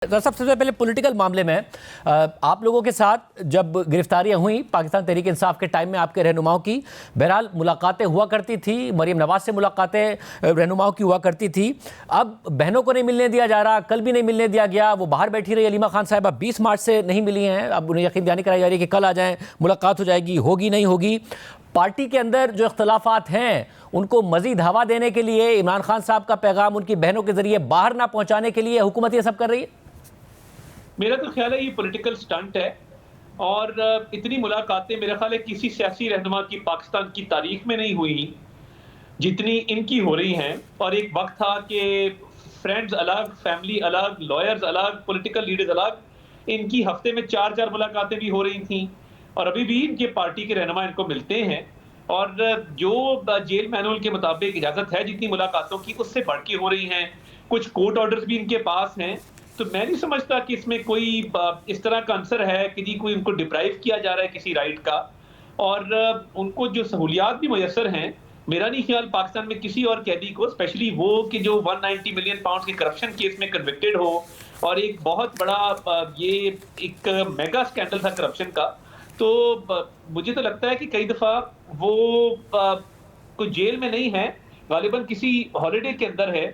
सबसे पहले पॉलिटिकल मामले में आप लोगों के साथ जब गिरफ्तारियां हुई पाकिस्तान तहरीक इंसाफ के टाइम में आपके रहनुमाओं की बहरहाल मुलाकातें हुआ करती थी, मरीम नवाज से मुलाकातें रहनुमाओं की हुआ करती थी। अब बहनों को नहीं मिलने दिया जा रहा, कल भी नहीं मिलने दिया गया, वो बाहर बैठी रही। अलीमा खान साहिबा 20 मार्च से नहीं मिली हैं, अब उन्हें यकीन दहानी कराई जा रही है कि कल आ जाएं, मुलाकात हो जाएगी, होगी नहीं होगी। पार्टी के अंदर जो इख्तलाफात हैं उनको मजीद हवा देने के लिए इमरान खान साहब का पैगाम उनकी बहनों के जरिए बाहर ना पहुंचाने के लिए हुकूमत ये सब कर रही है। मेरा तो ख्याल है ये पॉलिटिकल स्टंट है और इतनी मुलाकातें मेरा ख्याल है किसी सियासी रहनुमा की पाकिस्तान की तारीख में नहीं हुई जितनी इनकी हो रही हैं। और एक वक्त था कि फ्रेंड्स अलग, फैमिली अलग, लॉयर्स अलग, पॉलिटिकल लीडर्स अलग, इनकी हफ्ते में 4-4 मुलाकातें भी हो रही थी और अभी भी इनके पार्टी के रहनुमा इनको मिलते हैं। और जो जेल मैनुअल के मुताबिक इजाज़त है जितनी मुलाकातों की उससे बढ़ के हो रही हैं। कुछ कोर्ट ऑर्डर्स भी इनके पास हैं, तो मैं नहीं समझता कि इसमें कोई इस तरह का आंसर है कि जी कोई उनको डिप्राइव किया जा रहा है किसी राइट का। और उनको जो सहूलियात भी मुयसर हैं, मेरा नहीं ख्याल पाकिस्तान में किसी और कैदी को, स्पेशली वो कि जो 190 मिलियन पाउंड के करप्शन केस में कन्विक्टेड हो और एक बहुत बड़ा ये एक मेगा स्कैंडल था करप्शन का। तो मुझे तो लगता है कि कई दफ़ा वो कोई जेल में नहीं है, गालिबन किसी हॉलिडे के अंदर है।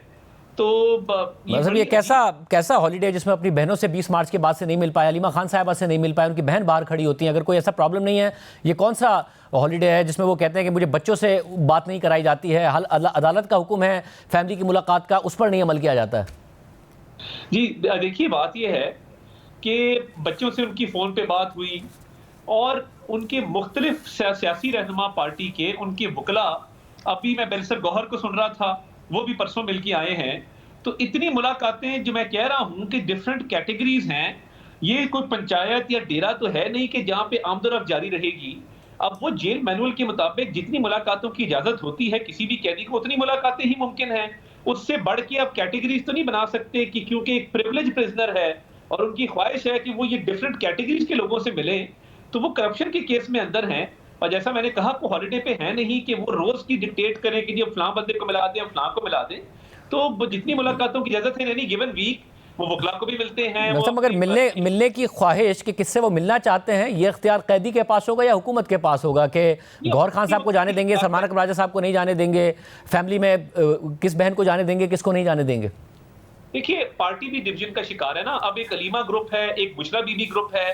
तो मतलब ये कैसा हॉलीडे जिसमें अपनी बहनों से 20 मार्च के बाद से नहीं मिल पाया, अलीमा खान साहिबा से नहीं मिल पाया, उनकी बहन बाहर खड़ी होती हैं। अगर कोई ऐसा प्रॉब्लम नहीं है, ये कौन सा हॉलीडे है जिसमें वो कहते हैं कि मुझे बच्चों से बात नहीं कराई जाती है, अदालत का हुक्म है फैमिली की मुलाकात का, उस पर नहीं अमल किया जाता है? जी देखिए, बात यह है कि बच्चों से उनकी फ़ोन पे बात हुई और उनके मुख्तलिफ सियासी रहनुमा पार्टी के उनके वकला, अभी मैं बैरिस्टर गौहर को सुन रहा था, वो भी परसों मिल के आए हैं। तो इतनी मुलाकातें, जो मैं कह रहा हूं कि डिफरेंट कैटेगरीज हैं, ये कोई पंचायत या डेरा तो है नहीं कि जहां पे आमदोरफ्त जारी रहेगी। अब वो जेल मैनुअल के मुताबिक जितनी मुलाकातों की इजाजत होती है किसी भी कैदी को, उतनी मुलाकातें ही मुमकिन है। उससे बढ़ के आप कैटेगरीज तो नहीं बना सकते कि क्योंकि एक प्रिविलेज प्रिजनर है और उनकी ख्वाहिश है कि वो ये डिफरेंट कैटेगरीज के लोगों से मिले, तो वो करप्शन के केस में अंदर हैं। और जैसा मैंने कहा, वो हॉलिडे पे है नहीं कि वो रोज की डिक्टेट करें कि जी फलां बंदे को मिला दें, फलां को मिला दें। तो जितनी मुलाकातों की इजाजत है एनी गिवन वीक, वो वकला को भी मिलते हैं। मगर मिलने की ख्वाहिश कि किससे वो मिलना चाहते हैं, ये इख्तियार कैदी के पास होगा या हुकूमत के पास होगा कि गौहर खान साहब को जाने देंगे, सलमान अकबर राजा साहब को नहीं जाने देंगे, फैमिली में किस बहन को जाने देंगे, किसको नहीं जाने देंगे? देखिए, पार्टी भी डिवीजन का शिकार है ना। अब एक अलीमा ग्रुप है, एक बुशरा बीबी ग्रुप है।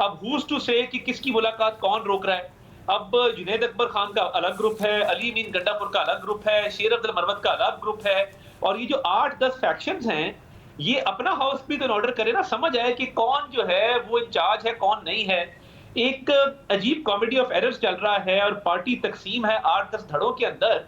अब हुज टू से कि किसकी मुलाकात कौन रोक रहा है। अब जुनैद अकबर खान का अलग ग्रुप है, अली मीन गंडापुर का अलग ग्रुप है, शेर अब्दुल मरवत का अलग ग्रुप है। और ये जो 8-10 फैक्शंस हैं, ये अपना हाउस भी तो ऑर्डर करे ना, समझ आए कि कौन जो है वो इंचार्ज है, कौन नहीं है। एक अजीब कॉमेडी ऑफ एरर्स चल रहा है और पार्टी तकसीम है 8-10 धड़ों के अंदर।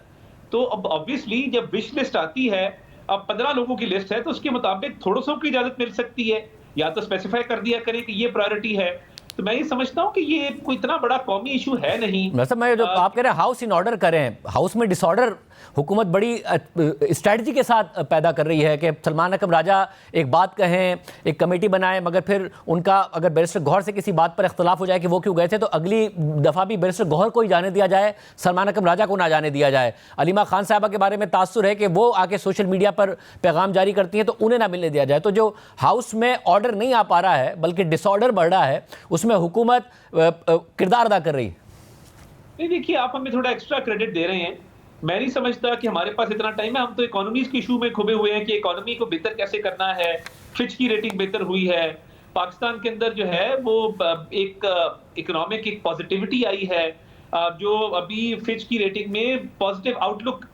तो अब ऑब्वियसली जब विश लिस्ट आती है, अब 15 लोगों की लिस्ट है, तो उसके मुताबिक थोड़ों सौ की इजाजत मिल सकती है, या तो स्पेसिफाई कर दिया करें कि ये प्रायोरिटी है। तो मैं ये समझता हूं कि ये कोई इतना बड़ा कौमी इशू है नहीं। मतलब मैं जो आप कह रहे हैं हाउस इन ऑर्डर करें, हाउस में डिसऑर्डर हुकूमत बड़ी स्ट्रैटेजी के साथ पैदा कर रही है कि सलमान अकबर राजा एक बात कहें, एक कमेटी बनाएं, मगर फिर उनका अगर बैरिस्टर गौहर से किसी बात पर इख्तलाफ हो जाए कि वो क्यों गए थे, तो अगली दफ़ा भी बैरिस्टर गौहर को ही जाने दिया जाए, सलमान अकबर राजा को ना जाने दिया जाए। अलीमा खान साहबा के बारे में तासुर है कि वो आके सोशल मीडिया पर पैगाम जारी करती हैं, तो उन्हें ना मिलने दिया जाए। तो जो हाउस में ऑर्डर नहीं आ पा रहा है बल्कि डिसऑर्डर बढ़ रहा है, उसमें हुकूमत किरदार अदा कर रही है। नहीं, देखिए, आप हमें थोड़ा एक्स्ट्रा क्रेडिट दे रहे हैं। मैं नहीं समझता कि हमारे पास इतना टाइम है। हम तो इकोनॉमीज के इशू में खुबे हुए हैं कि इकोनॉमी को बेहतर कैसे करना है। फिच की रेटिंग बेहतर हुई है, पाकिस्तान के अंदर जो है वो एक इकोनॉमिक एक पॉजिटिविटी आई है। जो अभी फिच की रेटिंग में पॉजिटिव आउटलुक,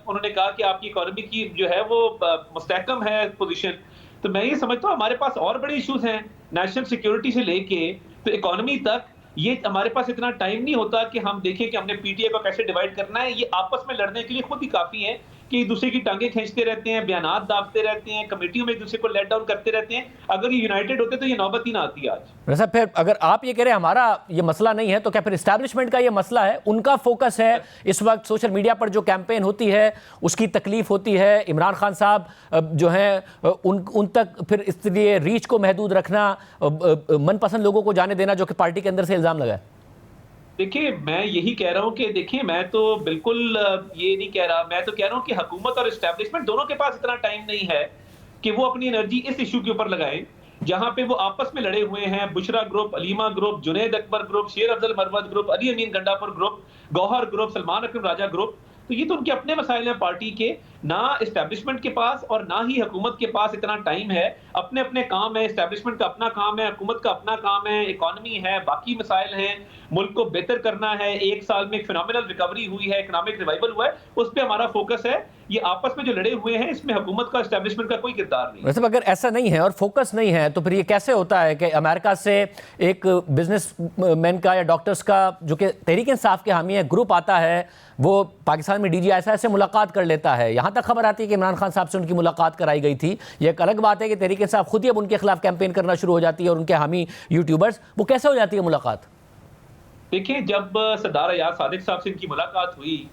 उन्होंने कहा कि आपकी इकोनॉमी की जो है वो मुस्तहकम है पोजीशन। तो मैं ये समझता हूँ हमारे पास और बड़े इश्यूज हैं, नेशनल सिक्योरिटी से लेके तो इकोनॉमी तक। ये हमारे पास इतना टाइम नहीं होता कि हम देखें कि हमने पीटीए को कैसे डिवाइड करना है। ये आपस में लड़ने के लिए खुद ही काफी है कि एक दूसरे की टांगे खींचते रहते हैं, बयानात दागते रहते हैं, कमेटियों में एक दूसरे को लेट डाउन करते रहते हैं। अगर ये यूनाइटेड होते तो ये नौबत ही ना आती आज। वैसे फिर अगर आप ये कह रहे हैं हमारा ये मसला नहीं है, तो क्या फिर इस्टेब्लिशमेंट का ये मसला है? उनका फोकस है इस वक्त सोशल मीडिया पर जो कैंपेन होती है उसकी तकलीफ होती है, इमरान खान साहब जो हैं उन तक फिर इसलिए रीच को महदूद रखना, मनपसंद लोगों को जाने देना, जो कि पार्टी के अंदर से इल्जाम लगा है। देखिए, मैं यही कह रहा हूं कि देखिए, मैं तो बिल्कुल ये नहीं कह रहा। मैं तो कह रहा हूं कि हुकूमत और एस्टेब्लिशमेंट दोनों के पास इतना टाइम नहीं है कि वो अपनी एनर्जी इस इशू के ऊपर लगाएं। जहां पे वो आपस में लड़े हुए हैं, Bushra group, Aleema group, Junaid Akbar group, शेर अफजल मरवत ग्रुप, अली अमीन गंडापुर ग्रुप, गौहर ग्रुप, सलमान अकरम राजा ग्रुप। तो ये तो उनके अपने मसाइल हैं पार्टी के, ना इस्टेब्लिशमेंट के पास और ना ही हुकूमत के पास इतना टाइम है। अपने अपने काम है, इस्टेब्लिशमेंट का अपना काम है, हुकूमत का अपना काम है, इकॉनमी है, बाकी मसाइल हैं, मुल्क को बेहतर करना है। 1 साल में एक फिनोमिनल रिकवरी हुई है, इकोनॉमिक रिवाइवल हुआ है, उस पे हमारा फोकस है। ये आपस में जो लड़े हुए हैं, इसमें हुकूमत का, इस्टेब्लिशमेंट का कोई किरदार नहीं है। वैसे अगर ऐसा नहीं है और फोकस नहीं है तो फिर ये कैसे होता है कि अमेरिका से एक बिजनेसमैन का या डॉक्टर्स का जो कि तहरीक इंसाफ के हामी है ग्रुप आता है, वो पाकिस्तान में DGISI से मुलाकात कर लेता है। यहाँ तक खबर आती है कि इमरान खान साहब से उनकी मुलाकात कराई गई थी। ये एक अलग बात है कि तहरीक इंसाफ खुद ही अब उनके खिलाफ कैंपेन करना शुरू हो जाती है और उनके हामी यूट्यूबर्स, वो कैसे हो जाती है मुलाकात? देखिए, जब सरदार अयाज सादिक साहब से इनकी मुलाकात हुई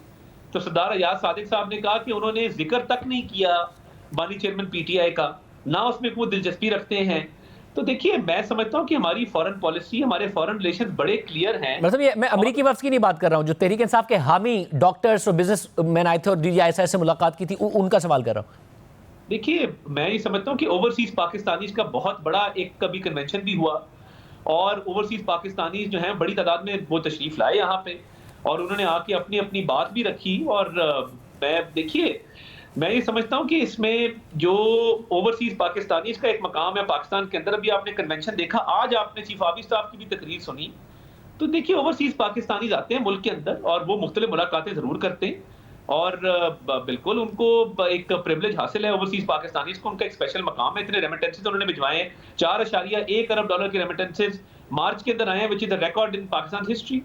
तो सरदार अयाज सादिक साहब ने कहा कि उन्होंने जिक्र तक नहीं किया बानी चेयरमैन PTI का, ना उसमें कोई दिलचस्पी रखते हैं। तो देखिए, मैं समझता हूं कि हमारी फॉरेन पॉलिसी, हमारे फॉरेन रिलेशंस बड़े क्लियर हैं। मतलब ये मैं अमेरिकी वफ्द की नहीं बात कर रहा हूं, जो तहरीक इंसाफ के हामी डॉक्टर्स और बिजनेसमैन आए थे और DGISI से मुलाकात की थी, उनका सवाल कर रहा हूं। देखिए, मैं ये समझता हूं कि ओवरसीज पाकिस्तानीज का बहुत बड़ा एक कभी कन्वेंशन भी हुआ और ओवरसीज पाकिस्तानीज जो हैं बड़ी तादाद में वो तशरीफ लाए यहाँ पे और उन्होंने आके अपनी अपनी बात भी रखी। और मैं ये समझता हूं कि इसमें जो ओवरसीज पाकिस्तानीज का एक मकाम है पाकिस्तान के अंदर, अभी आपने कन्वेंशन देखा, आज आपने चीफ ऑफिस साहब की भी तकरीर सुनी। तो देखिए, ओवरसीज पाकिस्तानीज आते हैं मुल्क के अंदर और वो मुख्तलिफ मुलाकातें जरूर करते हैं और बिल्कुल उनको एक प्रिविलेज हासिल है। ओवरसीज पाकिस्तानीज को उनका एक स्पेशल मकाम है। इतने रेमिटेंसेज उन्होंने भिजवाए हैं, $4.1 अरब के रेमिटेंसेज मार्च के अंदर आए हैं, which is the record in Pakistan history.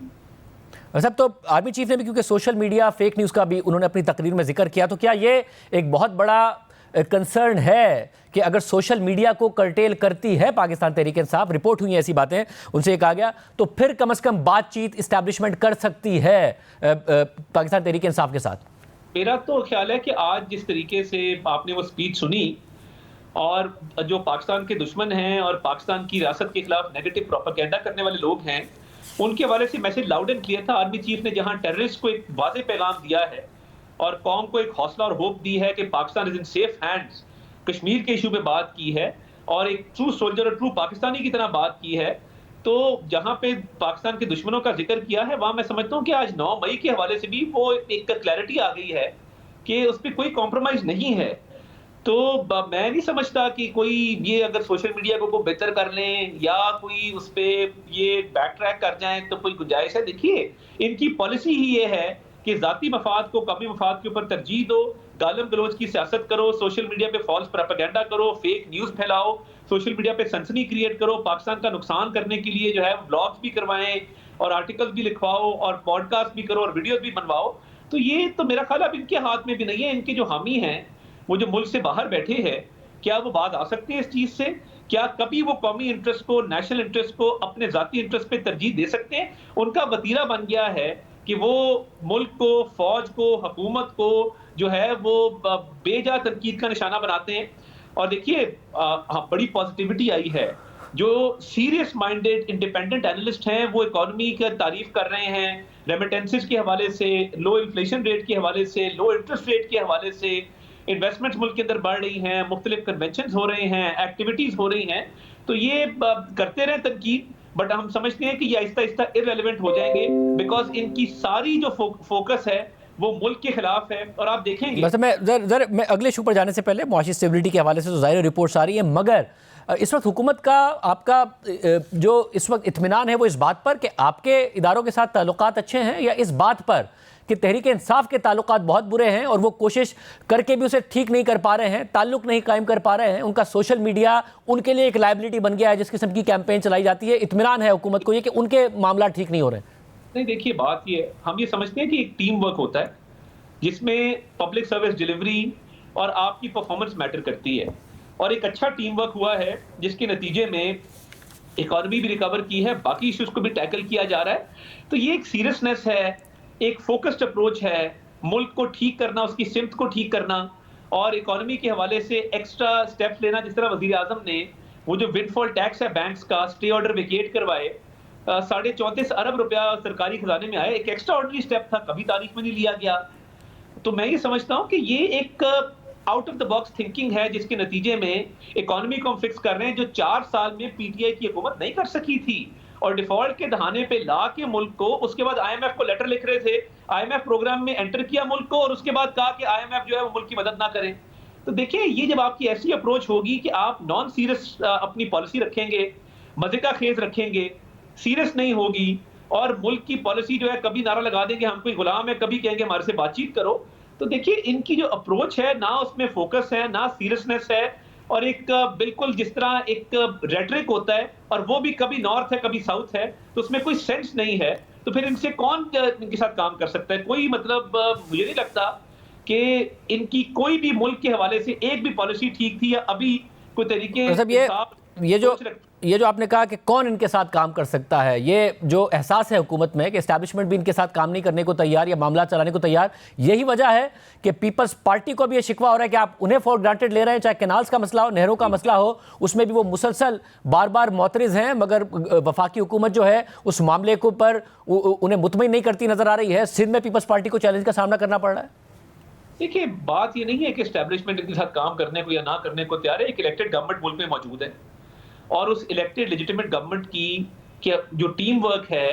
सब तो आर्मी चीफ ने भी, क्योंकि सोशल मीडिया फेक न्यूज़ का भी उन्होंने अपनी तकरीर में जिक्र किया, तो क्या ये एक बहुत बड़ा कंसर्न है कि अगर सोशल मीडिया को कर्टेल करती है पाकिस्तान तहरीक इंसाफ, रिपोर्ट हुई ऐसी बातें, उनसे कहा गया, तो फिर कम से कम बातचीत इस्टेब्लिशमेंट कर सकती है पाकिस्तान तहरीक इंसाफ के साथ? मेरा तो ख्याल है कि आज जिस तरीके से आपने वो स्पीच सुनी और जो पाकिस्तान के दुश्मन हैं और पाकिस्तान की रियासत के खिलाफ नेगेटिव प्रोपेगेंडा करने वाले लोग हैं, उनके हवाले से मैसेज लाउड एंड क्लियर था। आर्मी चीफ ने जहां टेररिस्ट को एक वाज़ेह पैगाम दिया है और कौम को एक हौसला और होप दी है कि Pakistan is in safe hands, Kashmir के इशू पे बात की है और एक ट्रू सोल्जर और ट्रू पाकिस्तानी की तरह बात की है। तो जहां पे पाकिस्तान के दुश्मनों का जिक्र किया है, वहां मैं समझता हूं कि आज 9 मई के हवाले से भी वो एक क्लैरिटी आ गई है कि उस पर कोई कॉम्प्रोमाइज नहीं है। तो मैं नहीं समझता कि कोई ये अगर सोशल मीडिया को बेहतर कर लें या कोई उस पर ये बैक ट्रैक कर जाएं तो कोई गुंजाइश है। देखिए, इनकी पॉलिसी ही ये है कि जाती मफाद को कौमी मफाद के ऊपर तरजीह दो, गालम गलोच की सियासत करो, सोशल मीडिया पे फॉल्स प्रोपेगेंडा करो, फेक न्यूज़ फैलाओ, सोशल मीडिया पे सनसनी क्रिएट करो, पाकिस्तान का नुकसान करने के लिए जो है ब्लॉग्स भी करवाएं और आर्टिकल्स भी लिखवाओ और पॉडकास्ट भी करो और वीडियोस भी बनवाओ। तो ये तो मेरा ख्याल अब इनके हाथ में भी नहीं है। इनके जो हामी हैं, वो जो मुल्क से बाहर बैठे हैं, क्या वो बात आ सकते हैं इस चीज से? क्या कभी वो कौमी इंटरेस्ट को, नेशनल इंटरेस्ट को अपने जाती इंटरेस्ट पे तरजीह दे सकते हैं? उनका वतीरा बन गया है कि वो मुल्क को, फौज को, हुकूमत को जो है वो बेजा तनकीद का निशाना बनाते हैं। और देखिए, बड़ी पॉजिटिविटी आई है। जो सीरियस माइंडेड इंडिपेंडेंट एनालिस्ट हैं वो इकोनॉमी की तारीफ कर रहे हैं, रेमिटेंसेज के हवाले से, लो इन्फ्लेशन रेट के हवाले से, लो इंटरेस्ट रेट के हवाले से, इन्वेस्टमेंट्स मुल्क के अंदर बढ़ रही हैं, मुख्तलिफ कन्वेंशंस हो रहे हैं, एक्टिविटीज हो रही हैं। तो ये करते रहे तनकीद, बट हम समझते हैं कि ये आहिस्ता आहिस्ता इररेलेवेंट हो जाएंगे बिकॉज इनकी सारी जो फोकस है वो मुल्क के खिलाफ है। और आप देखेंगे, बस मैं अगले इशू पर जाने से पहले मुआशी स्टेबिलिटी के हवाले से तो ज़ाहिर रिपोर्ट्स आ रही है, मगर इस वक्त हुकूमत का, आपका जो इस वक्त इत्मीनान है वो इस बात पर कि आपके इदारों के साथ ताल्लुकात अच्छे हैं, या इस बात पर कि तहरीक इंसाफ के ताल्लुकात बहुत बुरे हैं और वो कोशिश करके भी उसे ठीक नहीं कर पा रहे हैं, ताल्लुक नहीं कायम कर पा रहे हैं, उनका सोशल मीडिया उनके लिए एक लायबिलिटी बन गया है, जिस किस्म की कैंपेन चलाई जाती है? इत्मीनान है हुकूमत को ये कि उनके मामला ठीक नहीं हो रहे? नहीं, देखिए, बात ये, हम ये समझते हैं कि एक टीम वर्क होता है जिसमें पब्लिक सर्विस डिलीवरी और आपकी परफॉर्मेंस मैटर करती है, और एक अच्छा टीम वर्क हुआ है जिसके नतीजे में इकॉनमी भी रिकवर की है, बाकी इश्यूज को भी टैकल किया जा रहा है। तो ये एक सीरियसनेस है, एक फोकस्ड अप्रोच है, मुल्क को ठीक करना, उसकी सिमत को ठीक करना और इकॉनमी के हवाले से एक्स्ट्रा स्टेप्स लेना। जिस तरह वजीर आजम ने वो जो विंडफॉल टैक्स है बैंक्स का, स्टे ऑर्डर वेकेट करवाए, 34.5 अरब रुपया सरकारी खजाने में आया, एक एक्स्ट्रा ऑर्डिनरी स्टेप था, कभी तारीख में नहीं लिया गया। तो मैं ये समझता हूं कि ये एक out of the box thinking है, जिसके नतीजे में इकोनॉमी को हम फिक्स कर रहे हैं जो 4 साल में पीटीआई की हुकूमत नहीं कर सकी थी, और डिफॉल्ट के दहाने पे ला के मुल्क को, उसके बाद आईएमएफ को लेटर लिख रहे थे, आईएमएफ प्रोग्राम में एंटर किया मुल्क को, और उसके बाद कहा कि आईएमएफ जो है वो मुल्क की मदद ना करे। तो देखिए, ये जब आपकी ऐसी अप्रोच होगी कि आप नॉन सीरियस अपनी पॉलिसी रखेंगे, मजे का खेज रखेंगे, सीरियस नहीं होगी, और मुल्क की पॉलिसी जो है कभी नारा लगा देंगे हम कोई गुलाम है, कभी कहेंगे हमारे से बातचीत करो। तो देखिए, इनकी जो अप्रोच है ना, उसमें फोकस है ना सीरियसनेस है, और एक बिल्कुल जिस तरह एक रेटरिक होता है, और वो भी कभी नॉर्थ है कभी साउथ है, तो उसमें कोई सेंस नहीं है। तो फिर इनसे कौन इनके साथ काम कर सकता है? कोई, मतलब मुझे नहीं लगता कि इनकी कोई भी मुल्क के हवाले से एक भी पॉलिसी ठीक थी, या अभी कोई तरीके मतलब ये जो आपने कहा कि कौन इनके साथ काम कर सकता है, ये जो एहसास है हुकूमत में कि एस्टैब्लिशमेंट भी इनके साथ काम नहीं करने को तैयार या मामला चलाने को तैयार, यही वजह है कि पीपल्स पार्टी को भी ये शिकवा हो रहा है कि आप उन्हें फॉर ग्रांटेड ले रहे हैं, चाहे कैनाल्स का मसला हो, नहरों का मसला हो, उसमें भी वो मुसलसल बार बार मोतरिज हैं, मगर वफाकी हुकूमत जो है उस मामले को पर उन्हें मुतमईन नहीं करती नजर आ रही है। सिंध में पीपल्स पार्टी को चैलेंज का सामना करना पड़ रहा है। देखिए, बात ये नहीं है कि एस्टैब्लिशमेंट इनके साथ काम करने को या ना करने को तैयार है। एक इलेक्टेड गवर्नमेंट मुल्क में मौजूद है, और उस इलेक्टेड लेजिटिमेट गवर्नमेंट की जो टीम वर्क है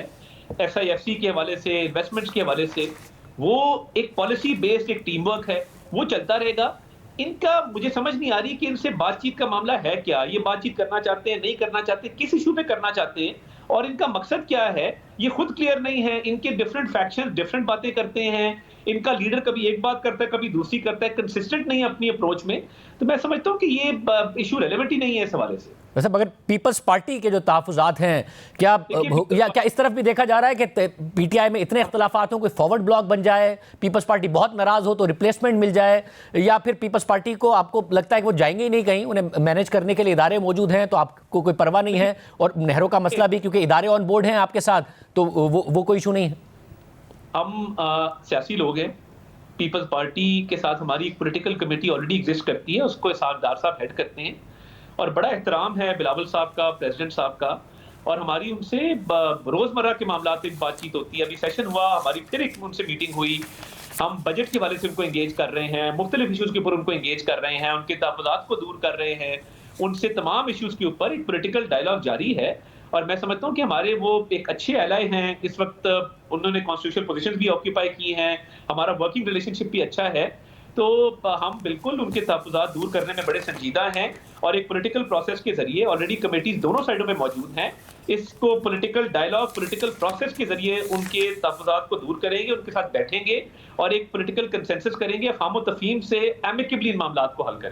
एसआईएफसी के हवाले से, इन्वेस्टमेंट्स के हवाले से, वो एक पॉलिसी बेस्ड एक टीम वर्क है, वो चलता रहेगा। इनका मुझे समझ नहीं आ रही कि इनसे बातचीत का मामला है क्या, ये बातचीत करना चाहते हैं, नहीं करना चाहते, किस इशू पे करना चाहते हैं, और इनका मकसद क्या है, ये खुद क्लियर नहीं है। इनके डिफरेंट फैक्शंस डिफरेंट बातें करते हैं, इनका लीडर कभी एक बात करता है कभी दूसरी करता है, कंसिस्टेंट नहीं है अपनी अप्रोच में। तो मैं समझता हूं कि ये इशू रेलेवेंट ही नहीं है इस हवाले से। वैसे मगर पीपल्स पार्टी के जो तहफ़्फ़ुज़ात हैं, क्या इस तरफ भी देखा जा रहा है कि पीटीआई में इतने इख्तलाफात हों, कोई फॉरवर्ड ब्लॉक बन जाए, पीपल्स पार्टी बहुत नाराज़ हो तो रिप्लेसमेंट मिल जाए, या फिर पीपल्स पार्टी को आपको लगता है कि वो जाएंगे ही नहीं कहीं, उन्हें मैनेज करने के लिए इदारे मौजूद हैं, तो आपको कोई परवाह नहीं है, और नहरों का मसला भी क्योंकि इदारे ऑन बोर्ड हैं आपके साथ, तो वो कोई इशू नहीं है। हम सियासी लोग हैं, पीपल्स पार्टी के साथ हमारी एक पॉलिटिकल कमेटी ऑलरेडी एग्जिस्ट करती है, उसको डार साहब हेड करते हैं, और बड़ा एहतराम है बिलावल साहब का, प्रेसिडेंट साहब का, और हमारी उनसे रोजमर्रा के मामला में बातचीत होती है। अभी सेशन हुआ, हमारी फिर एक उनसे मीटिंग हुई, हम बजट के वाले से उनको एंगेज कर रहे हैं, मुख्तलिफ इशूज के ऊपर उनको एंगेज कर रहे हैं, उनके तहफ़्फ़ुज़ात को दूर कर रहे हैं, उनसे तमाम इशूज के ऊपर एक पॉलिटिकल डायलॉग जारी है। और मैं समझता हूँ कि हमारे वो एक अच्छे एलाय हैं इस वक्त, उन्होंने कॉन्स्टिट्यूशनल पोजीशंस भी ऑक्यूपाई की हैं, हमारा वर्किंग रिलेशनशिप भी अच्छा है। तो हम बिल्कुल उनके तहफ़्फ़ुज़ात दूर करने में बड़े संजीदा हैं, और एक पॉलिटिकल प्रोसेस के जरिए ऑलरेडी कमेटीज दोनों साइडों में मौजूद हैं, इसको पॉलिटिकल डायलॉग, पॉलिटिकल प्रोसेस के जरिए उनके तहफ़्फ़ुज़ात को दूर करेंगे, उनके साथ बैठेंगे, और एक पॉलिटिकल कंसेंसस करेंगे, ख़ामो तफ़हीम से एमिकेबली इन मामलात को हल करेंगे।